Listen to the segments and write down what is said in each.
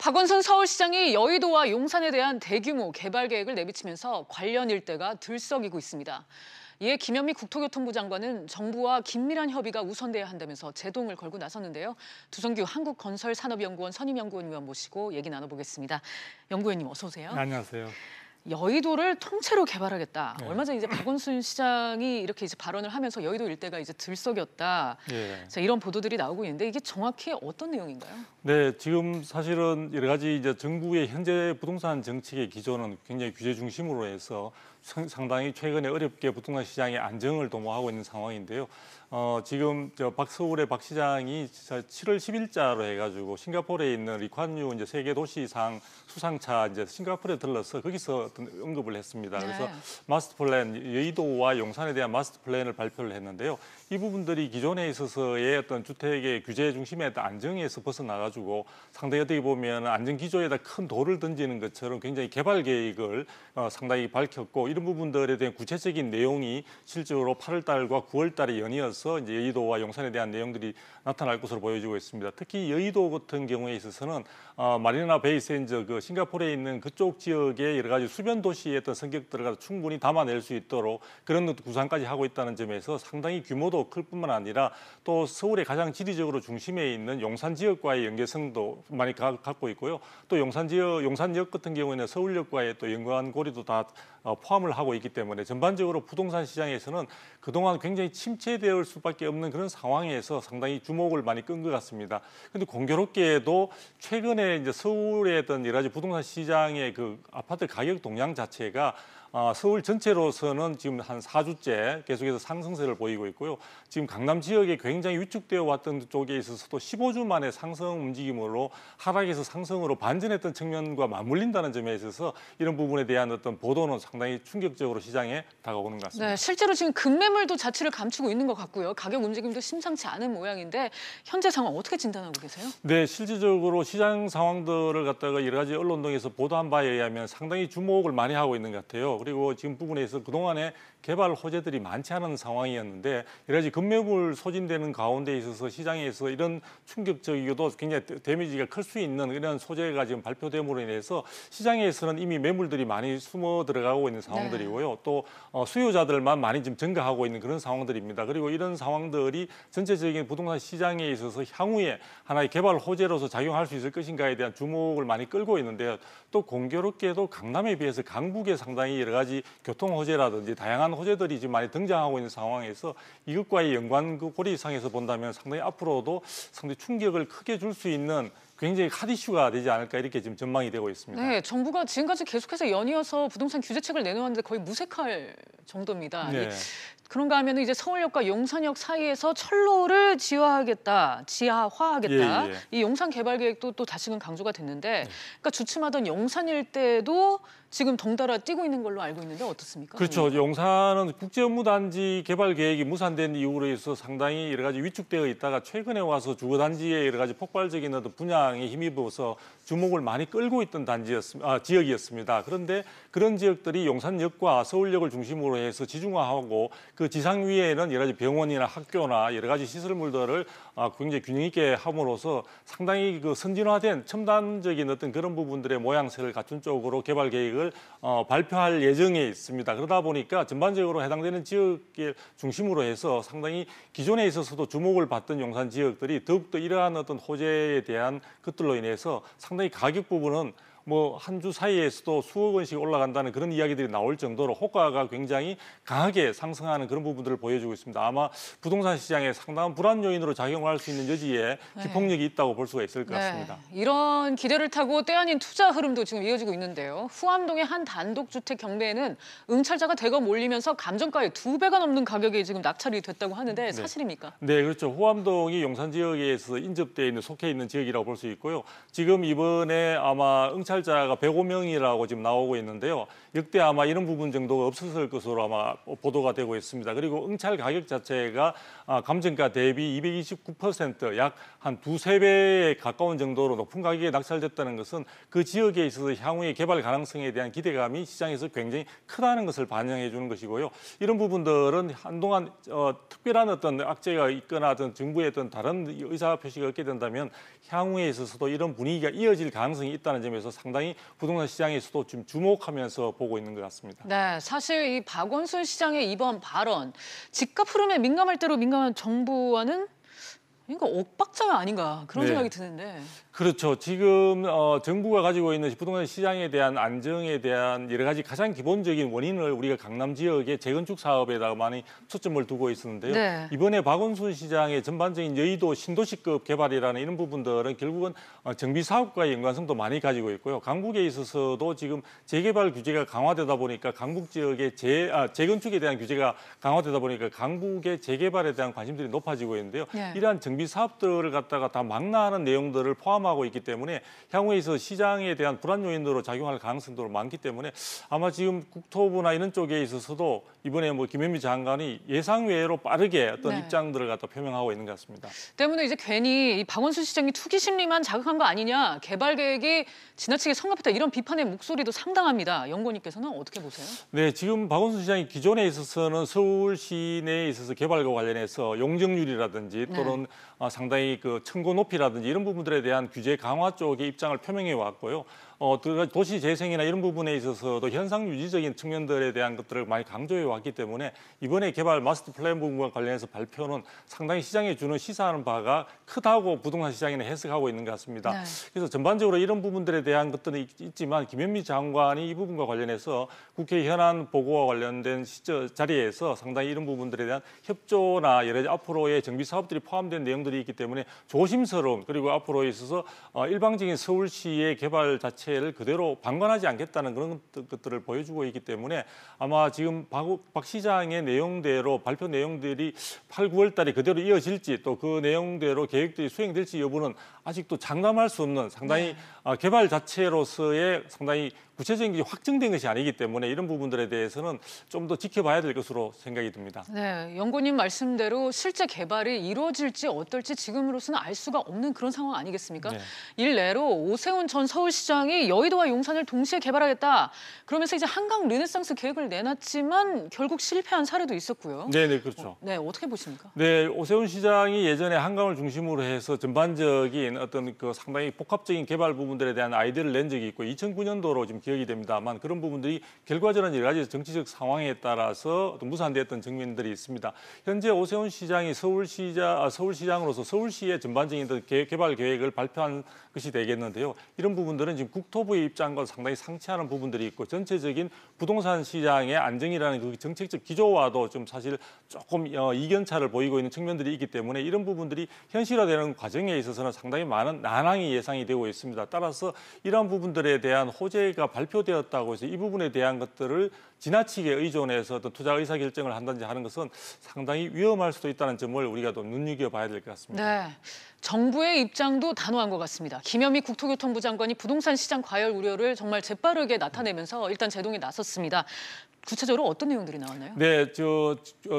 박원순 서울시장이 여의도와 용산에 대한 대규모 개발 계획을 내비치면서 관련 일대가 들썩이고 있습니다. 이에 김현미 국토교통부 장관은 정부와 긴밀한 협의가 우선돼야 한다면서 제동을 걸고 나섰는데요. 두성규 한국건설산업연구원 선임연구원 모시고 얘기 나눠보겠습니다. 연구원님 어서 오세요. 네, 안녕하세요. 여의도를 통째로 개발하겠다. 네. 얼마 전에 이제 박원순 시장이 이렇게 이제 발언을 하면서 여의도 일대가 이제 들썩였다. 네. 자, 이런 보도들이 나오고 있는데 이게 정확히 어떤 내용인가요? 네, 지금 사실은 여러 가지 이제 정부의 현재 부동산 정책의 기조는 굉장히 규제 중심으로 해서 상당히 최근에 어렵게 부동산 시장의 안정을 도모하고 있는 상황인데요. 지금 서울의 박 시장이 7월 10일자로 해가지고 싱가포르에 있는 리콴유 이제 세계 도시상 수상차 이제 싱가포르에 들러서 거기서 어떤 언급을 했습니다. 그래서 네. 마스터 플랜 여의도와 용산에 대한 마스터 플랜을 발표를 했는데요. 이 부분들이 기존에 있어서의 어떤 주택의 규제 중심의 안정에서 벗어나가지고 상당히 어떻게 보면 안정 기조에다 큰 돌을 던지는 것처럼 굉장히 개발 계획을 상당히 밝혔고 이런 부분들에 대한 구체적인 내용이 실제로 8월달과 9월달에 연이어서 이제 여의도와 용산에 대한 내용들이 나타날 것으로 보여지고 있습니다. 특히 여의도 같은 경우에 있어서는 마리나 베이 샌즈 그 싱가포르에 있는 그쪽 지역의 여러 가지 수변 도시의 어떤 성격들을 충분히 담아낼 수 있도록 그런 구상까지 하고 있다는 점에서 상당히 규모도 클 뿐만 아니라 또 서울의 가장 지리적으로 중심에 있는 용산 지역과의 연계성도 많이 갖고 있고요. 또 용산역 같은 경우에는 서울역과의 또 연관고리도 다 포함을 하고 있기 때문에 전반적으로 부동산 시장에서는 그동안 굉장히 침체될 수밖에 없는 그런 상황에서 상당히 주목을 많이 끈 것 같습니다. 그런데 공교롭게도 최근에 이제 서울의 어떤 여러 가지 부동산 시장의 그 아파트 가격 동향 자체가 서울 전체로서는 지금 한 4주째 계속해서 상승세를 보이고 있고요. 지금 강남 지역에 굉장히 위축되어 왔던 쪽에 있어서도 15주 만에 상승 움직임으로 하락에서 상승으로 반전했던 측면과 맞물린다는 점에 있어서 이런 부분에 대한 어떤 보도는 상당히 충격적으로 시장에 다가오는 것 같습니다. 네, 실제로 지금 급매물도 자취를 감추고 있는 것 같고요. 가격 움직임도 심상치 않은 모양인데 현재 상황 어떻게 진단하고 계세요? 네, 실질적으로 시장 상황들을 갖다가 여러 가지 언론 등에서 보도한 바에 의하면 상당히 주목을 많이 하고 있는 것 같아요. 그리고 지금 부분에서 그동안에 개발 호재들이 많지 않은 상황이었는데 여러 가지 급매물 소진되는 가운데 있어서 시장에서 이런 충격적이고도 굉장히 데미지가 클 수 있는 이런 소재가 지금 발표됨으로 인해서 시장에서는 이미 매물들이 많이 숨어 들어가고 있는 상황들이고요. 네. 또 수요자들만 많이 지금 증가하고 있는 그런 상황들입니다. 그리고 이런 상황들이 전체적인 부동산 시장에 있어서 향후에 하나의 개발 호재로서 작용할 수 있을 것인가에 대한 주목을 많이 끌고 있는데요. 또 공교롭게도 강남에 비해서 강북에 상당히 여러 가지 교통 호재라든지 다양한 호재들이 지금 많이 등장하고 있는 상황에서 이것과의 연관 고리상에서 본다면 상당히 앞으로도 상당히 충격을 크게 줄 수 있는 굉장히 핫 이슈가 되지 않을까 이렇게 지금 전망이 되고 있습니다. 네, 정부가 지금까지 계속해서 연이어서 부동산 규제책을 내놓았는데 거의 무색할 정도입니다. 네. 그런가 하면 이제 서울역과 용산역 사이에서 철로를 지하화하겠다. 예. 이 용산 개발 계획도 또 다시금 강조가 됐는데, 그러니까 주춤하던 용산 일대도 지금 덩달아 뛰고 있는 걸로 알고 있는데 어떻습니까? 그렇죠. 용산은 국제업무단지 개발 계획이 무산된 이후로 해서 상당히 여러 가지 위축되어 있다가 최근에 와서 주거단지의 여러 가지 폭발적인 어떤 분양에 힘입어서 주목을 많이 끌고 있던 지역이었습니다. 그런데 그런 지역들이 용산역과 서울역을 중심으로 해서 지중화하고 그 지상 위에는 여러 가지 병원이나 학교나 여러 가지 시설물들을 굉장히 균형 있게 함으로써 상당히 그 선진화된 첨단적인 어떤 그런 부분들의 모양새를 갖춘 쪽으로 개발 계획을 발표할 예정에 있습니다. 그러다 보니까 전반적으로 해당되는 지역을 중심으로 해서 상당히 기존에 있어서도 주목을 받던 용산 지역들이 더욱더 이러한 어떤 호재에 대한 것들로 인해서 상당히 가격 부분은 뭐 한 주 사이에서도 수억 원씩 올라간다는 그런 이야기들이 나올 정도로 호가가 굉장히 강하게 상승하는 그런 부분들을 보여주고 있습니다. 아마 부동산 시장에 상당한 불안 요인으로 작용할 수 있는 여지에 기폭력이 있다고 볼 수가 있을 것 같습니다. 이런 기대를 타고 때 아닌 투자 흐름도 지금 이어지고 있는데요. 후암동의 한 단독주택 경매에는 응찰자가 대거 몰리면서 감정가의 2배가 넘는 가격이 지금 낙찰이 됐다고 하는데 사실입니까? 네, 그렇죠. 후암동이 용산 지역에서 인접되어 있는 속해 있는 지역이라고 볼 수 있고요. 지금 이번에 아마 응찰 응찰자가 105명이라고 지금 나오고 있는데요. 역대 아마 이런 부분 정도가 없었을 것으로 아마 보도가 되고 있습니다. 그리고 응찰 가격 자체가 감정가 대비 229% 약 한 두세 배에 가까운 정도로 높은 가격에 낙찰됐다는 것은 그 지역에 있어서 향후의 개발 가능성에 대한 기대감이 시장에서 굉장히 크다는 것을 반영해 주는 것이고요. 이런 부분들은 한동안 특별한 어떤 악재가 있거나 어떤 정부의 어떤 다른 의사 표시가 없게 된다면 향후에 있어서도 이런 분위기가 이어질 가능성이 있다는 점에서 상당히 부동산 시장에서도 좀 주목하면서 보고 있는 것 같습니다. 네, 사실 이 박원순 시장의 이번 발언, 집값 흐름에 민감할 대로 민감한 정부와는 이거 엇박자가 아닌가 그런 네. 생각이 드는데. 그렇죠. 지금 정부가 가지고 있는 부동산 시장에 대한 안정에 대한 여러 가지 가장 기본적인 원인을 우리가 강남 지역의 재건축 사업에다가 많이 초점을 두고 있었는데요. 네. 이번에 박원순 시장의 전반적인 여의도 신도시급 개발이라는 이런 부분들은 결국은 정비 사업과의 연관성도 많이 가지고 있고요. 강북에 있어서도 지금 재개발 규제가 강화되다 보니까 강북 지역의 재건축에 대한 규제가 강화되다 보니까 강북의 재개발에 대한 관심들이 높아지고 있는데요. 네. 이러한 정비 사업들을 갖다가 다 망라하는 내용들을 포함하고 있기 때문에 향후에 있어 시장에 대한 불안 요인으로 작용할 가능성도 많기 때문에 아마 지금 국토부나 이런 쪽에 있어서도 이번에 뭐 김현미 장관이 예상 외로 빠르게 어떤 네. 입장들을 갖다 표명하고 있는 것 같습니다. 때문에 이제 괜히 이 박원순 시장이 투기 심리만 자극한 거 아니냐, 개발 계획이 지나치게 성급했다 이런 비판의 목소리도 상당합니다. 연구원님께서는 어떻게 보세요? 네, 지금 박원순 시장이 기존에 있어서는 서울 시내에 있어서 개발과 관련해서 용적률이라든지 또는 상당히 그 층고 높이라든지 이런 부분들에 대한 규제 강화 쪽의 입장을 표명해 왔고요. 도시 재생이나 이런 부분에 있어서도 현상 유지적인 측면들에 대한 것들을 많이 강조해 왔기 때문에 이번에 개발 마스터 플랜 부분과 관련해서 발표는 상당히 시장에 주는 시사하는 바가 크다고 부동산 시장에는 해석하고 있는 것 같습니다. 네. 그래서 전반적으로 이런 부분들에 대한 것들은 있지만 김현미 장관이 이 부분과 관련해서 국회 현안 보고와 관련된 자리에서 상당히 이런 부분들에 대한 협조나 여러 가지 앞으로의 정비 사업들이 포함된 내용들이 있기 때문에 조심스러운 그리고 앞으로 있어서 일방적인 서울시의 개발 자체를 그대로 방관하지 않겠다는 그런 것들을 보여주고 있기 때문에 아마 지금 박 시장의 내용대로 발표 내용들이 8, 9월 달에 그대로 이어질지 또 그 내용대로 계획들이 수행될지 여부는 아직도 장담할 수 없는 상당히 개발 자체로서의 상당히 구체적인 게 확정된 것이 아니기 때문에 이런 부분들에 대해서는 좀 더 지켜봐야 될 것으로 생각이 듭니다. 네, 연구원님 말씀대로 실제 개발이 이루어질지 어떨지 지금으로서는 알 수가 없는 그런 상황 아니겠습니까? 네. 일례로 오세훈 전 서울시장이 여의도와 용산을 동시에 개발하겠다. 그러면서 이제 한강 르네상스 계획을 내놨지만 결국 실패한 사례도 있었고요. 네, 그렇죠. 네, 어떻게 보십니까? 네, 오세훈 시장이 예전에 한강을 중심으로 해서 전반적인 어떤 그 상당히 복합적인 개발 부분들에 대한 아이디어를 낸 적이 있고 2009년도로 지금 기억이 됩니다만 그런 부분들이 결과적으로 여러 가지 정치적 상황에 따라서 무산됐던 측면들이 있습니다. 현재 오세훈 시장이 서울시장으로서 서울시의 전반적인 개발 계획을 발표한 것이 되겠는데요. 이런 부분들은 지금 국토부의 입장과 상당히 상치하는 부분들이 있고 전체적인 부동산 시장의 안정이라는 그 정책적 기조와도 좀 사실 조금 이견차를 보이고 있는 측면들이 있기 때문에 이런 부분들이 현실화되는 과정에 있어서는 상당히 많은 난항이 예상이 되고 있습니다. 따라서 이러한 부분들에 대한 호재가 발표되었다고 해서 이 부분에 대한 것들을 지나치게 의존해서 어떤 투자 의사결정을 한다든지 하는 것은 상당히 위험할 수도 있다는 점을 우리가 또 눈여겨봐야 될 것 같습니다. 네, 정부의 입장도 단호한 것 같습니다. 김현미 국토교통부 장관이 부동산 시장 과열 우려를 정말 재빠르게 나타내면서 일단 제동에 나섰습니다. 구체적으로 어떤 내용들이 나왔나요? 네,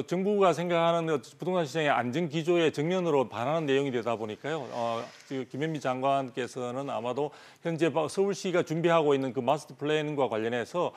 정부가 생각하는 부동산 시장의 안정 기조의 정면으로 반하는 내용이 되다 보니까요. 김현미 장관께서는 아마도 현재 서울시가 준비하고 있는 그 마스터 플랜과 관련해서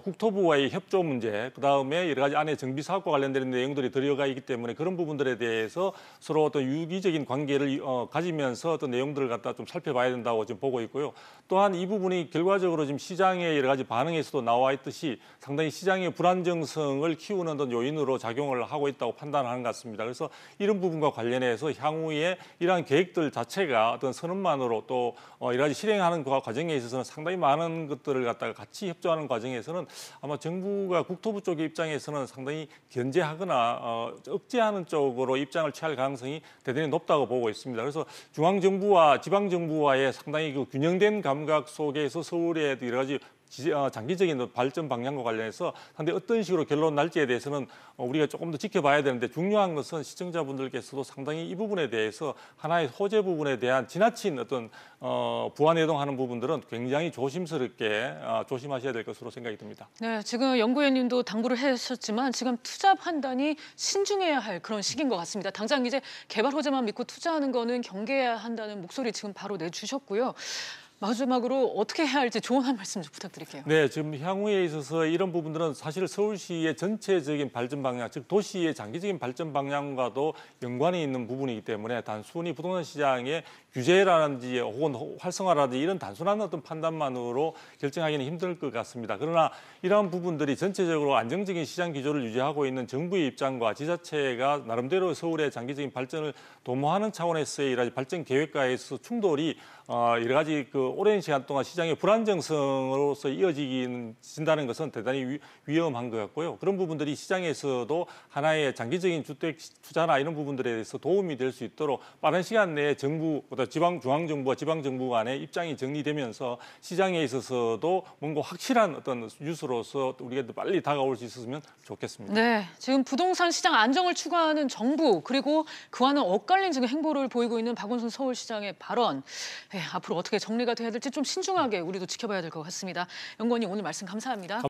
국토부와의 협조 문제, 그다음에 여러 가지 안에 정비 사업과 관련된 내용들이 들어가 있기 때문에 그런 부분들에 대해서 서로 어떤 유기적인 관계를 가지면서 어떤 내용들을 갖다 좀 살펴봐야 된다고 지금 보고 있고요. 또한 이 부분이 결과적으로 지금 시장의 여러 가지 반응에서도 나와 있듯이 상당히 시장의 불안정성을 키우는 어떤 요인으로 작용을 하고 있다고 판단하는 것 같습니다. 그래서 이런 부분과 관련해서 향후에 이러한 계획들 자체가 어떤 선언만으로 또 여러 가지 실행하는 과정에 있어서는 상당히 많은 것들을 갖다가 같이 협조하는 과정에서는 아마 정부가 국토부 쪽의 입장에서는 상당히 견제하거나 억제하는 쪽으로 입장을 취할 가능성이 대단히 높다고 보고 있습니다. 그래서 중앙정부와 지방정부와의 상당히 그 균형된 감각 속에서 서울의 여러 가지 장기적인 발전 방향과 관련해서 상당히 어떤 식으로 결론 날지에 대해서는 우리가 조금 더 지켜봐야 되는데 중요한 것은 시청자분들께서도 상당히 이 부분에 대해서 하나의 소재 부분에 대한 지나친 어떤 부안해동하는 부분들은 굉장히 조심스럽게 조심하셔야 될 것으로 생각이 듭니다. 네, 지금 연구위원님도 당부를 하셨지만 지금 투자 판단이 신중해야 할 그런 시기인 것 같습니다. 당장 이제 개발 호재만 믿고 투자하는 거는 경계해야 한다는 목소리 지금 바로 내주셨고요. 마지막으로 어떻게 해야 할지 조언 한 말씀 좀 부탁드릴게요. 네, 지금 향후에 있어서 이런 부분들은 사실 서울시의 전체적인 발전 방향, 즉 도시의 장기적인 발전 방향과도 연관이 있는 부분이기 때문에 단순히 부동산 시장의 규제라든지 혹은 활성화라든지 이런 단순한 어떤 판단만으로 결정하기는 힘들 것 같습니다. 그러나 이러한 부분들이 전체적으로 안정적인 시장 기조를 유지하고 있는 정부의 입장과 지자체가 나름대로 서울의 장기적인 발전을 도모하는 차원에서의 여러 가지 발전 계획과에서 충돌이 여러 가지 오랜 시간 동안 시장의 불안정성으로서 이어진다는 것은 대단히 위험한 것 같고요. 그런 부분들이 시장에서도 하나의 장기적인 주택 투자나 이런 부분들에 대해서 도움이 될 수 있도록 빠른 시간 내에 정부, 중앙정부와 지방정부 간의 입장이 정리되면서 시장에 있어서도 뭔가 확실한 어떤 뉴스로서 우리가 빨리 다가올 수 있었으면 좋겠습니다. 네, 지금 부동산 시장 안정을 추구하는 정부 그리고 그와는 엇갈린 지금 행보를 보이고 있는 박원순 서울시장의 발언. 네, 앞으로 어떻게 정리가 돼야 될지 좀 신중하게 우리도 지켜봐야 될 것 같습니다. 연구원님 오늘 말씀 감사합니다.